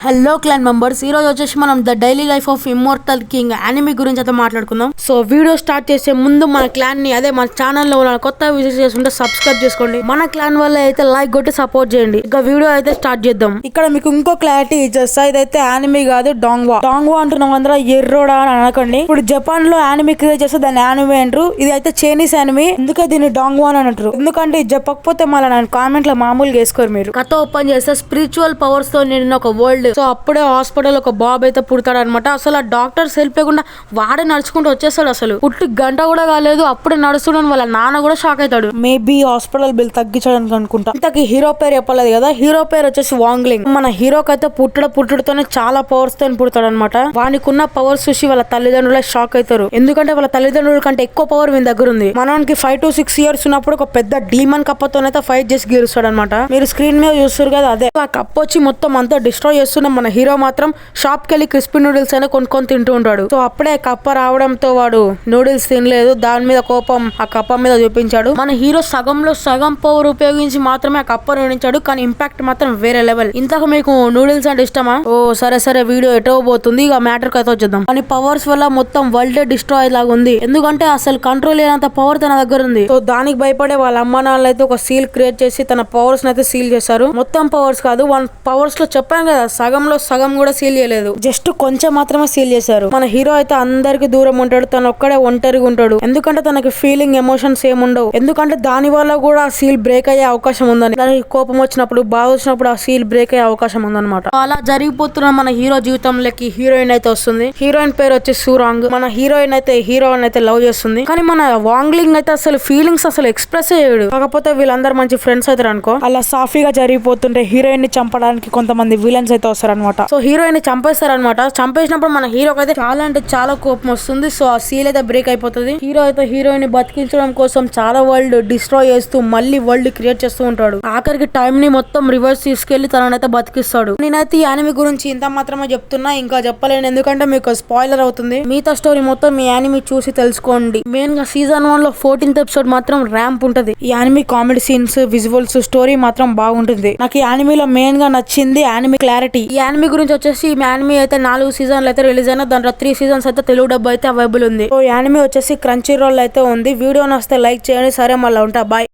Hello clan members, ఈ రోజు వచ్చేసి మనం the daily life of immortal king anime గురించి అయితే మాట్లాడుకుందాం. సో వీడియో స్టార్ట్ చేసే ముందు మన క్లాన్ ని మన ఛానల్ లో కొత్త విజిట్ చేస్తుంటే సబ్స్క్రైబ్ చేసుకోండి. మన క్లాన్ వల్ల అయితే లైక్ కొట్టి సపోర్ట్ చేయండి. ఇక వీడియో అయితే స్టార్ట్ చేద్దాం. ఇక్కడ మీకు ఇంకో క్లారిటీ ఇచ్చేస్తా, ఇదైతే యానిమీ కాదు, డాంగ్వా. డాంగ్వా అంటున్నాం అందరూ ఎర్రోడా అని అనకండి. ఇప్పుడు జపాన్ లో యానిమీ క్రియేట్ చేస్తే దాన్ని యానిమీ అంటారు. ఇది అయితే చైనీస్ యానిమీ, అందుకే దీన్ని డాంగ్వా అని అంటారు. ఎందుకంటే ఇది చెప్పకపోతే మళ్ళీ నేను కామెంట్ లో మామూలుగా వేసుకోరు. మీరు కథ ఓపెన్ చేస్తే స్పిరిచువల్ పవర్స్ తో నిండిన ఒక వరల్డ్. సో అప్పుడే హాస్పిటల్ ఒక బాబు అయితే పుడతాడు అనమాట. అసలు ఆ డాక్టర్స్ హెల్ప్ లేకుండా వాడే నడుచుకుంటూ వచ్చేస్తాడు. అసలు పుట్టి గంట కూడా కాలేదు, అప్పుడే నడుస్తున్నాడు. వాళ్ళ నాన్న కూడా షాక్ అవుతాడు. మేబీ హాస్పిటల్ బిల్ తగ్గించడానికి అనుకుంటా. ఇంతకి హీరో పేరు చెప్పలేదు కదా, హీరో పేరు వచ్చేసి వాంగ్లింగ్. మన హీరోకి అయితే పుట్టుడుతోనే చాలా పవర్స్ తో పుడతాడు అనమాట. వానికి ఉన్న పవర్స్ చూసి వాళ్ళ తల్లిదండ్రులే షాక్ అవుతారు. ఎందుకంటే వాళ్ళ తల్లిదండ్రుల కంటే ఎక్కువ పవర్ వీని దగ్గర ఉంది. మనకి 5 to 6 years ఉన్నప్పుడు ఒక పెద్ద డీమన్ కప్పతోనైతే ఫైట్ చేసి గెలుస్తాడు అనమాట. మీరు స్క్రీన్ మీద చూస్తారు కదా, అదే ఆ కప్ప వచ్చి మొత్తం అంతా డిస్ట్రాయ్ చేస్తున్న మన హీరో మాత్రం షాప్ కెళ్ళి క్రిస్పీ నూడిల్స్ అయినా కొనుక్కొని తింటూ ఉంటాడు. సో అప్పుడే కప్ప రావడంతో వాడు నూడిల్స్ తినలేదు, దాని మీద కోపం ఆ కప్ప మీద చూపించాడు. మన హీరో సగంలో సగం పవర్ ఉపయోగించి మాత్రమే ఆ కప్ప నూడించాడు, కానీ ఇంపాక్ట్ మాత్రం వేరే లెవెల్. ఇంతకు మీకు నూడిల్స్ అంటే ఇష్టమా? ఓ సరే వీడియో ఎటో పోతుంది. ఇక మ్యాటర్ అయితే వచ్చేద్దాం. కానీ పవర్స్ వల్ల మొత్తం వరల్డ్ డిస్ట్రాయ్ లాగా ఉంది. ఎందుకంటే అసలు కంట్రోల్ లేనంత పవర్ తన దగ్గర ఉంది. సో దానికి భయపడే వాళ్ళ అమ్మ నాన్నలు అయితే ఒక సీల్ క్రియేట్ చేసి తన పవర్స్ అయితే సీల్ చేశారు. మొత్తం పవర్స్ కాదు, 1 పవర్స్ లో చెప్పాను కదా, సగంలో సగం కూడా సీల్ చేయలేదు, జస్ట్ కొంచెం మాత్రమే సీల్ చేశారు. మన హీరో అయితే అందరికి దూరం ఉంటాడు, తను ఒక్కడే ఒంటరిగా ఉంటాడు. ఎందుకంటే తనకి ఫీలింగ్ ఎమోషన్స్ ఏముండవు. ఎందుకంటే దాని వల్ల కూడా ఆ సీల్ బ్రేక్ అయ్యే అవకాశం ఉందని. దానికి కోపం వచ్చినప్పుడు, బాధ వచ్చినప్పుడు ఆ సీల్ బ్రేక్ అయ్యే అవకాశం ఉందన్నమాట. అలా జరిగిపోతున్న మన హీరో జీవితంలోకి హీరోయిన్ అయితే వస్తుంది. హీరోయిన్ పేరు వచ్చి సూరాంగ్. మన హీరోయిన్ అయితే లవ్ చేస్తుంది. కానీ మన వాంగ్లింగ్ అయితే అసలు ఫీలింగ్స్ అసలు ఎక్స్ప్రెస్ చేయడు. కాకపోతే వీళ్ళందరూ మంచి ఫ్రెండ్స్ అవుతారు అనుకో. అలా సాఫీగా జరిగిపోతుంటే హీరోయిన్ ని చంపడానికి కొంతమంది విలన్స్ అయితే వస్తారనమాట. సో హీరోయిన్ ని చంపేస్తారనమాట. చంపేసినప్పుడు మన హీరోకి అయితే చాలా అంటే చాలా కోపం వస్తుంది. సో ఆ సీల్ అయితే బ్రేక్ అయిపోతుంది. హీరో అయితే హీరోయిన్ ని బతికించడం కోసం చాలా వరల్డ్ డిస్ట్రాయ్ చేస్తూ మళ్ళీ వరల్డ్ క్రియేట్ చేస్తూ ఉంటాడు. ఆఖరికి టైం ని మొత్తం రివర్స్ తీసుకెళ్లి తననైతే బతికిస్తాడు. నేనైతే ఈ యానిమీ గురించి ఇంత మాత్రమే చెప్తున్నా, ఇంకా చెప్పలేను. ఎందుకంటే మీకు స్పాయిలర్ అవుతుంది. మిగతా స్టోరీ మొత్తం మీ యానిమీ చూసి తెలుసుకోండి. మెయిన్ గా సీజన్ 1 లో 14th ఎపిసోడ్ మాత్రం ర్యాంప్ ఉంటది. ఈ anime comedy scenes, visuals, story మాత్రం బాగుంటుంది. నాకు ఈ యానిమీలో మెయిన్ గా నచ్చింది యానిమీ క్లారిటీ. ఈ యానిమీ గురించి వచ్చేసి ఈ యానిమీ అయితే 4 సీజన్లు అయితే రిలీజ్ అయినా, దాంట్లో 3 seasons అయితే తెలుగు డబ్బు అయితే అవైలబుల్ ఉంది. సో యానిమీ వచ్చేసి క్రంచీ రోల్ అయితే ఉంది. వీడియో నచ్చితే లైక్ చేయండి. సరే మళ్ళీ ఉంటా, బాయ్.